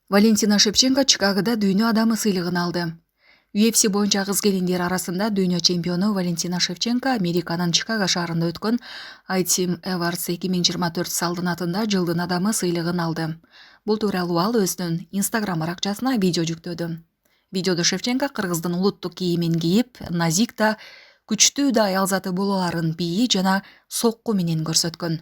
Валентина Шевченко Чикагода дүйнө адамы сыйлыгын алды. UFC боюнча кыз келиндер арасында дүйнө чемпиону Валентина Шевченко Американын Чикаго шаарында өткөн ITM Awards 2024 салтанатында жылдын адамы сыйлыгын алды. Бул тууралуу ал өзүнүн Instagram баракчасына видео жүктөдү. Видеодо Шевченко кыргыздын улуттук кийимин кийип, назик да, күчтүү да аял заты болооларын бийи жана сокку менен көрсөткөн.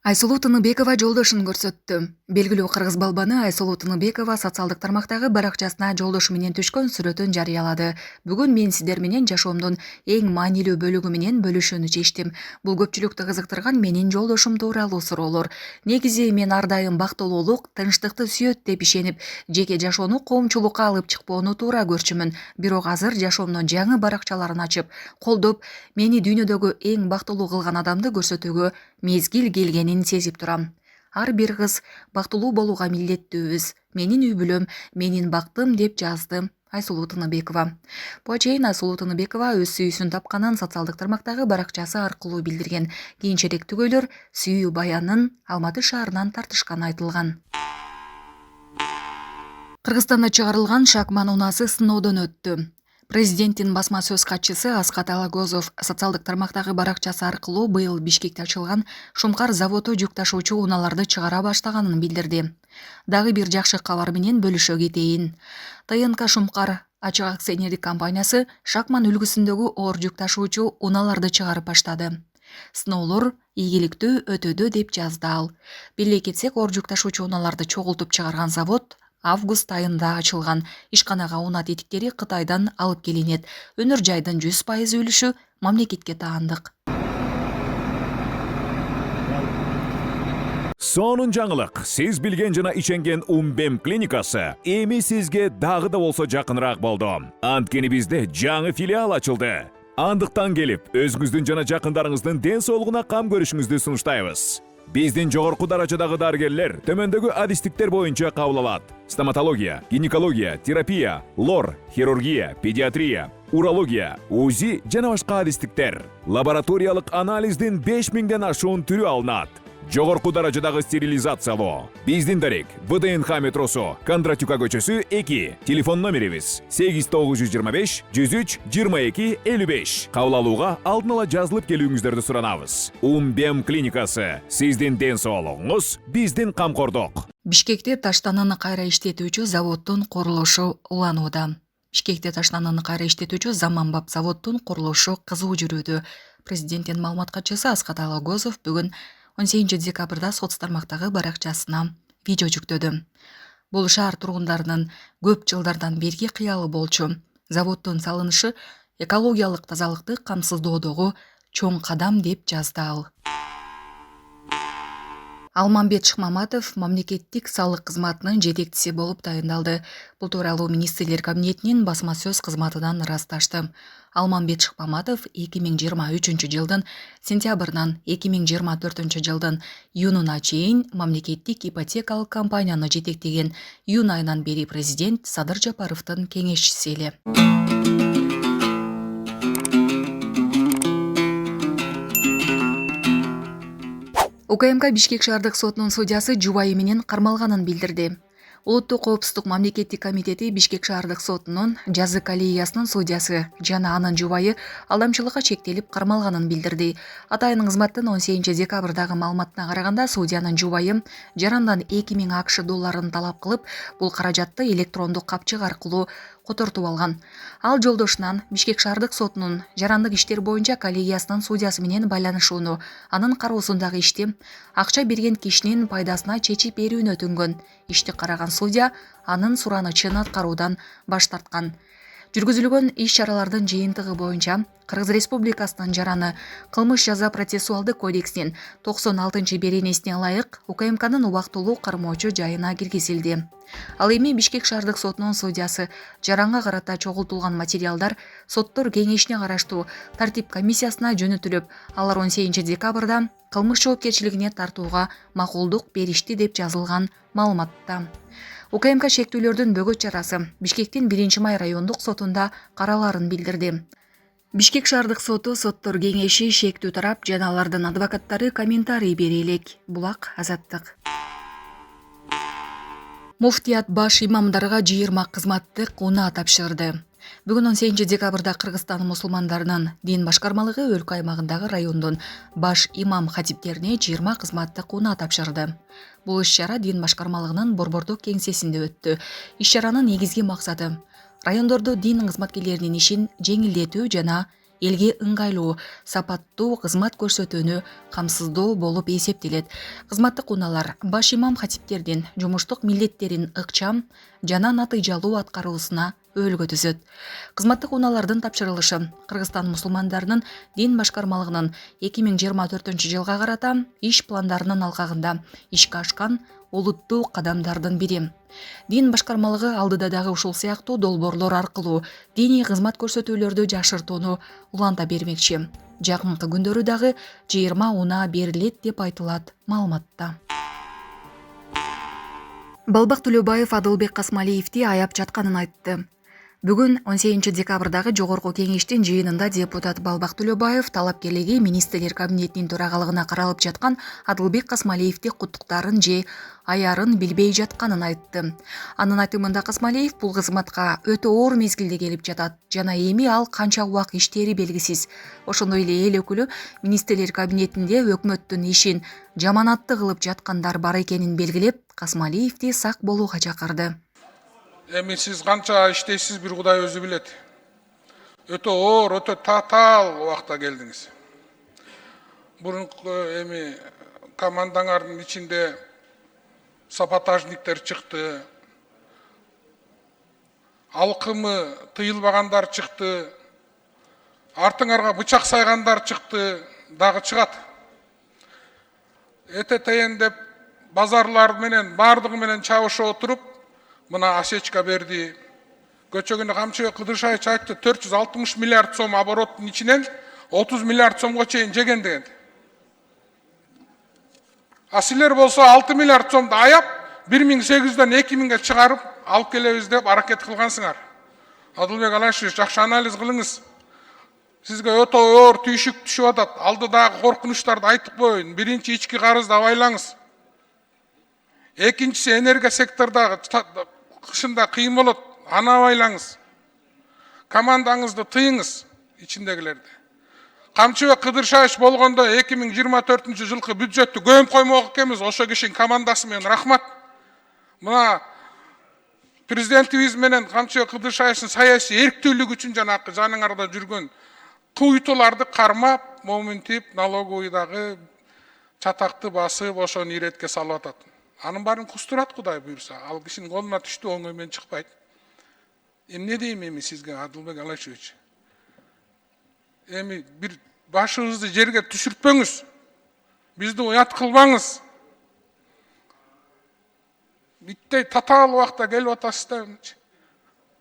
Айсулуу Тыныбекова жолдошун көрсөттү. Белгилүү кыргыз балбаны Айсулуу Тыныбекова социалдык тармактагы баракчасына жолдошу менен түшкөн сүрөтүн жарыялады. Бүгүн мен сиздер менен жашоомдун эң маанилүү бөлүгү менен бөлүшүүнү чечтим. Бул көпчүлүктү кызыктырган менин жолдошум тууралуу суроолор. Негизи мен ар дайым бактылуулук, тынчтыкты сүйөт деп ишенип, жеке жашоону коомчулукка алып чыкпоону туура көрчүмүн. Бирок азыр жашоомдун жаңы баракчаларын ачып, колдоп, мени дүйнөдөгү эң бактылуу кылган адамды көрсөтүүгө мезгил келгенин сезип турам. Ар бир кыз бактылуу болууга милдеттүүбүз. Менин үй бүлөм, менин бактым деп жазды Айсулуу Тыныбекова. Буга чейин Айсулуу Тыныбекова өз сүйүүсүн тапканын социалдык тармактагы баракчасы аркылуу билдирген. Кийинчерээк түгөйлөр сүйүү баянын Алматы шаарынан тартышканы айтылган. Кыргызстанда чыгарылган Шакман унаасы сыноодон өттү. Президенттин басма сөз катчысы Аскат Алагозов социалдык тармактагы баракчасы аркылуу быйыл Бишкекте ачылган Шумкар заводу жүк ташуучу унааларды чыгара баштаганын билдирди. Дагы бир жакшы кабар менен бөлүшө кетейин. ТНК Шумкар ачык акционердик компаниясы Шакман үлгүсүндөгү оор жүк ташуучу унааларды чыгарып баштады. Сыноолор ийгиликтүү өтөдү деп жазды ал. Биле кетсек, оор жүк ташуучу унааларды чогултуп чыгарган завод август айында ачылган. Ишканага унаа тетиктери Кытайдан алып келинет. Өнөр жайдын 100% үлүшү мамлекетке таандык. Сонун жаңылык. Сиз билген жана ишенген Умбем клиникасы эми сизге дагы да болсо жакыныраак болду. Анткени бизде жаңы филиал ачылды. Андыктан келип, өзүңүздүн жана жакындарыңыздын ден соолугуна кам көрүшүңүздү сунуштайбыз. Биздин жогорку даражадагы дарыгерлер төмөндөгү адистиктер боюнча кабыл алат: стоматология, гинекология, терапия, лор, хирургия, педиатрия, урология, УЗИ жана башка адистиктер. Лабораториялык анализдин 5000ден ашуун түрү алынат. Жогорку даражадагы стерилизациялоо. Биздин дарек ВДНХ метросу, Кондратюка көчөсү 2. Телефон номерибиз 8925 103 22 55. Кабыл алууга алдын ала жазылып келүүңүздөрдү суранабыз. Умбем клиникасы. Сиздин ден соолугуңуз, биздин камкордук. Бишкекте таштананы кайра иштетүүчү заводдун курулушу уланууда. Бишкекте таштананы кайра иштетүүчү Заманбап заводдун курулушу кызуу жүрүүдө. Президенттин маалымат катчысы Аскат Алагозов бүгүн 18 декабрда соц тармактагы баракчасына видео жүктөдү. Бул шаар тургундарынын көп жылдардан берги кыялы болчу. Заводдун салынышы экологиялык тазалыкты камсыздоодогу чоң кадам деп жазды ал. Алмамбет Шыкмаматов мамлекеттик салык кызматынын жетекчиси болуп тайындалды. Бул тууралуу министрлер кабинетинин басма сөз кызматынан ырасташты. Алмамбет Шыкмаматов 2023 жылдын сентябрынан 2024 жылдын июнуна чейин мамлекеттик ипотекалык компанияны жетектеген. Июнь айынан бери президент Садыр Жапаровдун кеңешчиси эле. УКМК Бишкек шаардык сотунун судьясы жубайы менен кармалганын билдирди. Улуттук коопсуздук мамлекеттик комитети Бишкек шаардык сотунун жазык аллеясынын судьясы жана анын жубайы алдамчылыкка чектелип кармалганын билдирди. Атайын кызматтын 18 декабрдагы маалыматына караганда, судьянын жубайы жарандан 2000 АКШ долларын талап кылып, бул каражатты электрондук капчык аркылуу котортуп алган. Ал жолдошунан Бишкек шаардык сотунун жарандык иштер боюнча коллегиясынын судьясы менен байланышууну, анын кароосундагы ишти акча берген кишинин пайдасына чечип берүүнү өтүнгөн. Ишти караган судья анын суранычын аткаруудан баш тарткан. Жүргүзүлгөн иш-чаралардын жыйынтыгы боюнча Кыргыз Республикасынын жараны кылмыш жаза процессуалдык кодексинин 96-беренесине ылайык УКМКнын убактылуу кармоочу жайына киргизилди. Ал эми Бишкек шаардык сотунун судьясы жаранга карата чогултулган материалдар соттор кеңешине караштуу тартип комиссиясына жөнөтүлүп, алар 18 декабрда кылмыш жоопкерчилигине тартууга макулдук беришти деп жазылган маалыматта. УКМК шектүүлөрдүн бөгөт чарасы Бишкектин 1-май райондук сотунда караларын билдирди. Бишкек шаардык соту соттор кеңеши шектүү тарап жана алардын адвокаттары комментарий бере элек. Булак Азаттык. Муфтият баш имамдарга 20 кызматтык унаа тапшырды. Бүгүн 18 декабрда Кыргызстан мусулмандарынын дин башкармалыгы өлкө аймагындагы райондун баш имам хатиптерине 20 кызматтык унаа тапшырды. Бул иш-чара дин башкармалыгынын борбордук кеңсесинде өттү. Иш-чаранын негизги максаты райондордо дин кызматкерлеринин ишин жеңилдетүү жана элге ыңгайлуу, сапаттуу кызмат көрсөтүүнү камсыздоо болуп эсептелет. Кызматтык унаалар баш имам хатиптердин жумуштук милдеттерин ыкчам жана натыйжалуу аткаруусуна өөлгө түзөт. Кызматтык унаалардын тапшырылышы Кыргызстан мусулмандарынын дин башкармалыгынын 2024-жылга карата иш пландарынын алкагында ишке ашкан олуттуу кадамдардын бири. Дин башкармалыгы алдыда дагы ушул сыяктуу долбоорлор аркылуу диний кызмат көрсөтүүлөрдү жакшыртууну уланта бермекчи. Жакынкы күндөрү дагы 20 унаа берилет деп айтылат маалыматта. Балбак Төлөбаев Адылбек Касмалиевди аяп жатканын айтты. Бүгүн 18 декабрдагы жогорку кеңештин жыйынында депутат Балбак Төлөбаев талапкерлиги министрлер кабинетинин төрагалыгына каралып жаткан Адылбек Касмалиевди куттуктарын же аярын билбей жатканын айтты. Анын айтымында Касмалиев бул кызматка өтө оор мезгилде келип жатат жана эми ал канча убак иштери белгисиз. Ошондой эле эл өкүлү министрлер кабинетинде өкмөттүн ишин жаманатты кылып жаткандар бар экенин белгилеп, Касмалиевди сак болууга чакырды. Эми сиз канча иштейсиз бир Кудай өзү билет. Өтө оор, өтө татаал убакта келдиңиз. Бурунку эми командаңардын ичинде саботажниктер чыкты. Алкымы тыйылбагандар чыкты. Артыңарга бычак сайгандар чыкты, дагы чыгат. Этетейин деп базарлар менен бардыгы менен чабышып отуруп, мына осечка берди. Көчөгүндө Камчыбек Кыдыршаевич айтты, 460 миллиард сом обороттун ичинен 30 миллиард сомго чейин жеген деген. А силер болсо 6 миллиард сомду аяп, 1800дөн 2000ге чыгарып алып келебиз деп аракет кылгансыңар. Адылбек Алашевич, жакшы анализ кылыңыз. Сизге өтө оор түйшүк түшүп атат. Алдыдагы коркунучтарды айтып коеюн. Биринчи ички карызды абайлаңыз. Экинчиси энергия сектордагы кышында кыйын болот. Аны абайлаңыз. Командаңызды тыйыңыз ичиндегилерди. Камчыбек Кыдыршаевич болгондо 2024-жылкы бюджеттү көмүп коймок экенбиз. Ошо кишинин командасы менен рахмат. Мына президентибиз менен Камчыбек Кыдыршаевичтин саясий эрктүүлүгү үчүн жанакы жаныңарда жүргөн куйтуларды кармап, моминтип, налоговыйдагы чатакты басып, ошону иретке салып атат. Анын баарын кустурат Кудай буйрса. Ал кишинин колуна түштү, оңой менен чыкпайт. Эмне дейм эми сизге, Адылбек Алашевич? Эми бир башыңызды жерге түшүртпөңүз. Бизди уят кылбаңыз. Биттей татаал убакта келип атасыз да.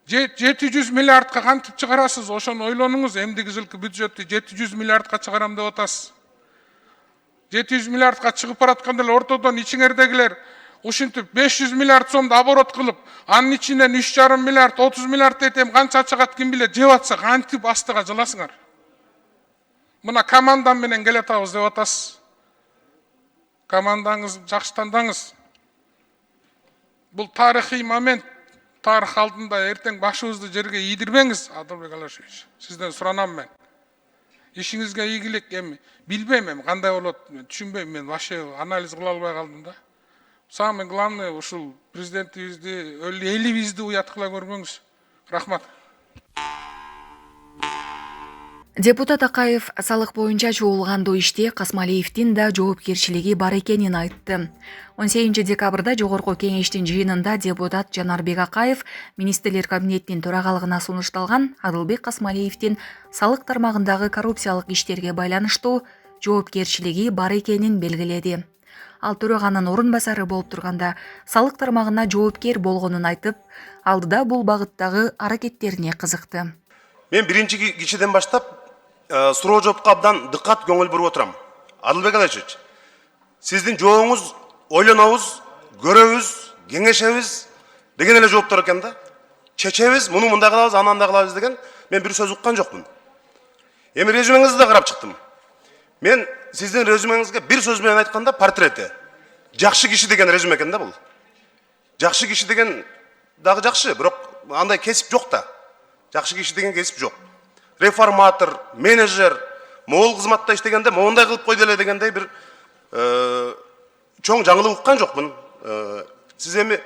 700 миллиардка кантип чыгарасыз? Ошону ойлонуңуз. Эмдиги жылкы бюджетти 700 миллиардка чыгарам деп атасыз. 700 миллиардка чыгып баратканда эле ортодон ичиңердегилер ушинтип 500 миллиард сомду оборот кылып, анын ичинен 3,5 миллиард, 30 миллиард этем канча чыгат ким билет, жеп атса кантип астыга жыласыңар. Мына командам менен келатабыз деп атасыз. Командаңызды жакшы тандаңыз. Бул тарыхый момент. Тарых алдында эртең башыбызды жерге ийдирбеңиз, Адылбек Алашевич. Сизден суранам мен. Ишиңизге ийгилик. Эми билбейм, эми кандай болот, түшүнбөйм, мен вообще анализ кыла албай калдым да. Самое главное ушул президентибизди, элибизди уят кыла көрбөңүз. Рахмат. Депутат Акаев салык боюнча чогулгандуу иште Касмалиевдин да жоопкерчилиги бар экенин айтты. 18 декабрда жогорку кеңештин жыйынында депутат Жанарбек Акаев министрлер кабинетинин төрагалыгына сунушталган Адылбек Касмалиевдин салык тармагындагы коррупциялык иштерге байланыштуу жоопкерчилиги бар экенин белгиледи. Ал төраганын орун басары болуп турганда салык тармагына жоопкер болгонун айтып, алдыда бул багыттагы аракеттерине кызыкты. Мен биринчи кишиден баштап суроо жоопко абдан дыккат көңүл буруп отурам. Адылбек Алашевич, сиздин жооңуз ойлонобуз, көрөбүз, кеңешебиз деген эле жооптор экен да. Чечебиз, муну мындай кылабыз, аны андай кылабыз деген мен бир сөз уккан жокмун. Эми резюмеңизди да карап чыктым. Мен сиздин резюмеңизге бир сөз менен айтканда портрети. Жакшы киши деген резюме экен да бул. Жакшы киши деген дагы жакшы, бирок андай кесип жок да. Жакшы киши деген кесип жок. Реформатор, менеджер, могул кызматта иштегенде моундай кылып койду эле дегендей бир чоң жаңылык уккан жокмун. Сиз эми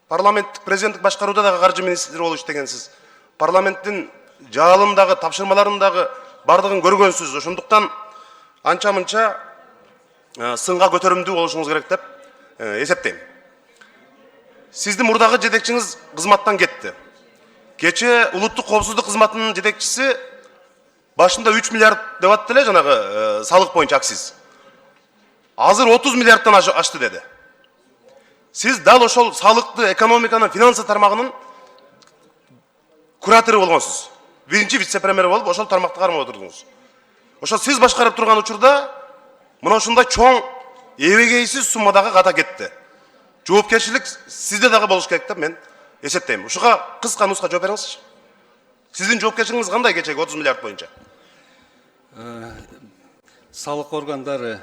парламенттик президенттик башкарууда дагы каржы министри болуп иштегенсиз. Парламенттин жаалымдагы тапшырмаларындагы бардыгын көргөнсүз. Ошондуктан анча мынча сынга көтөрүмдүү болушуңуз керек деп эсептейм. Сиздин мурдагы жетекчиңиз кызматтан кетти. Кече улуттук коопсуздук кызматынын жетекчиси башында 3 миллиард деп атты эле жанагы салык боюнча акциз. Азыр 30 миллиардтан ашты деди. Сиз дал ошол салыкты, экономиканын, финансы тармагынын куратору болгонсуз. Биринчи вице-премьер болуп, ошол тармакты кармап отурдуңуз. Ошол сиз башкарып турган учурда мына ушундай чоң эбегейсиз суммадагы ката кетти. Жоопкерчилик сизде дагы болуш керек деп мен эсептейм. Ушуга кыска нуска жооп бериңизчи. Сиздин жоопкерчилигиңиз кандай кечеги 30 миллиард боюнча? Салык органдары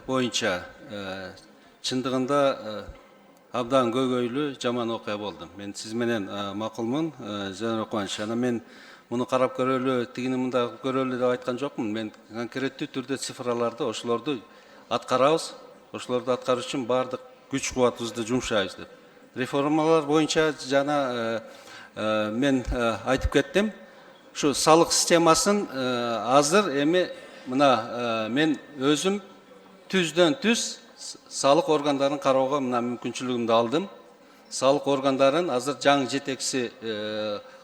боюнча чындыгында абдан көйгөйлүү жаман окуя болду. Мен сиз менен макулмун, Жанар Кубаныч. Анан мен муну карап көрөлү, тигини мында көрөлү деп айткан жокмун. Мен конкреттүү түрдө цифраларды, ошолорду аткарабыз. Ошолорду аткаруу үчүн баардык күч кубатыбызды жумшайбыз деп. Реформалар боюнча жана мен айтып кеттим. Şu салык системасын азыр эми мына мен өзүм түздөн түз салык органдарын кароого мына мүмкүнчүлүгүмдү алдым. Салык органдарын азыр жаңы жетекчиси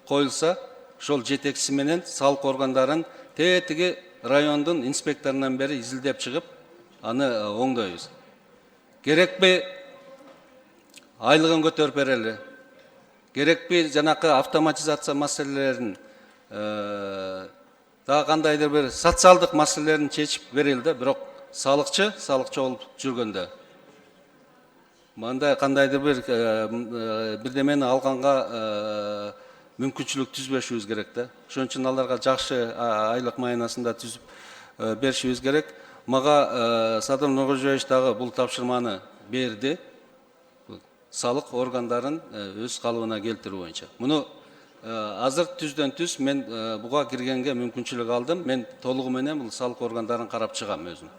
коюлса, ошол жетекчиси менен салык органдарын тетиги райондун инспекторунан бери изилдеп чыгып, аны оңдойбуз. Керекпи айлыгын көтөрүп берели. Керекпи жанакы автоматизация маселелерин дагы кандайдыр бир социалдык маселелерин чечип берели да, бирок салыкчы болуп жүргөндө мындай кандайдыр бир бирдемени алганга мүмкүнчүлүк түзбөшүбүз керек да. Ошон үчүн аларга жакшы айлык маянасында түзүп беришибиз керек. Мага Садыр Нуркожоевич дагы бул тапшырманы берди. Салык органдарын өз калыбына келтирүү боюнча. Муну азыр түздөн түз мен буга киргенге мүмкүнчүлүк алдым. Мен толугу менен бул салык органдарын карап чыгам өзүм.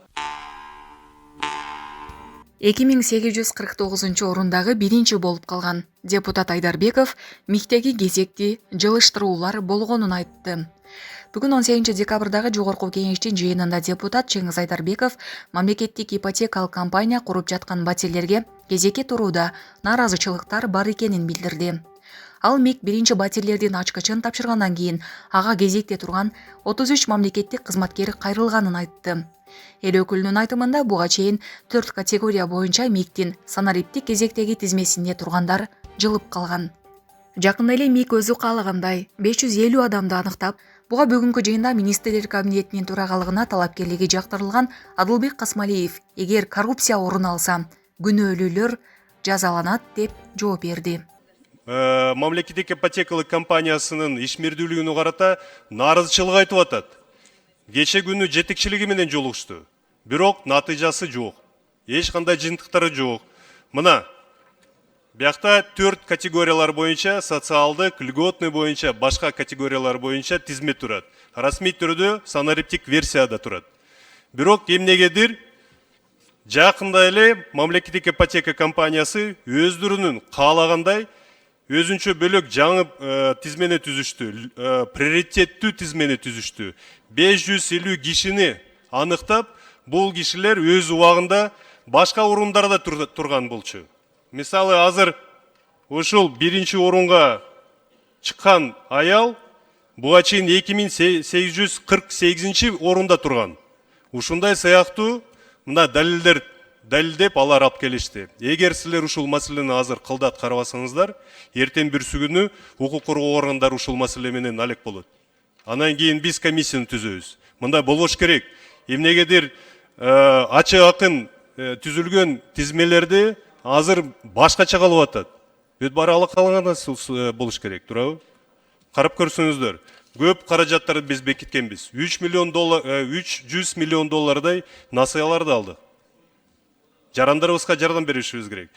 2849 орундагы биринчи болуп калган депутат Айдарбеков МИКтеги кезекти жылыштыруулар болгонун айтты. Бүгүн 18 декабрдагы жогорку кеңештин жыйынында депутат Чеңиз Айдарбеков мамлекеттик ипотекалык компания куруп жаткан батирлерге кезекке турууда нааразычылыктар бар экенин билдирди. Ал МИК биринчи батирлердин ачкычын тапшыргандан кийин ага кезекте турган 33 мамлекеттик кызматкер кайрылганын айтты. Эл өкүлүнүн айтымында буга чейин 4 категория боюнча МИКтин санариптик кезектеги тизмесинде тургандар жылып калган. Жакында эле МИК өзү каалагандай 550 адамды аныктап, буга бүгүнкү жыйында министрлер кабинетинин төрагалыгына талапкерлиги жактырылган Адылбек Касмалиев эгер коррупция орун алса, күнөөлүүлөр жазаланат деп жооп берди. Мамлекеттик ипотекалык компаниясынын ишмердүүлүгүнө карата нааразычылык айтып атат. Кече күнү жетекчилиги менен жолугушту. Бирок натыйжасы жок. Эч кандай жыйынтыктары жок. Мына биякта 4 категориялар боюнча социалдык, льготный боюнча, башка категориялар боюнча тизме турат. Расмий түрдө санариптик версияда турат. Бирок эмнегедир жакында эле мамлекеттик ипотека компаниясы өздөрүнүн каалагандай өзүнчө бөлөк жаңы тизмени түзүштү, приоритеттүү тизмени түзүштү. 550 кишини аныктап, бул кишилер өз убагында башка орундарда турган болчу. Мисалы азыр ушул биринчи орунга чыккан аял буга чейин 2848 орунда турган. Ушундай сыяктуу мына далилдеп алар алып келишти. Эгер силер ушул маселени азыр кылдат карабасаңыздар, эртең бүрсү күнү укук коргоо органдары ушул маселе менен алек болот. Анан кийин биз комиссияны түзөбүз. Мындай болбош керек. Эмнегедир ачык акын түзүлгөн тизмелерди азыр башкача калып атат. Бүт баары алакалган болуш керек, туурабы? Карап көрсөңүздөр. Көп каражаттарды биз бекиткенбиз. 300 миллион доллардай насыяларды алдык. Жарандарыбызга жардам беришибиз керек.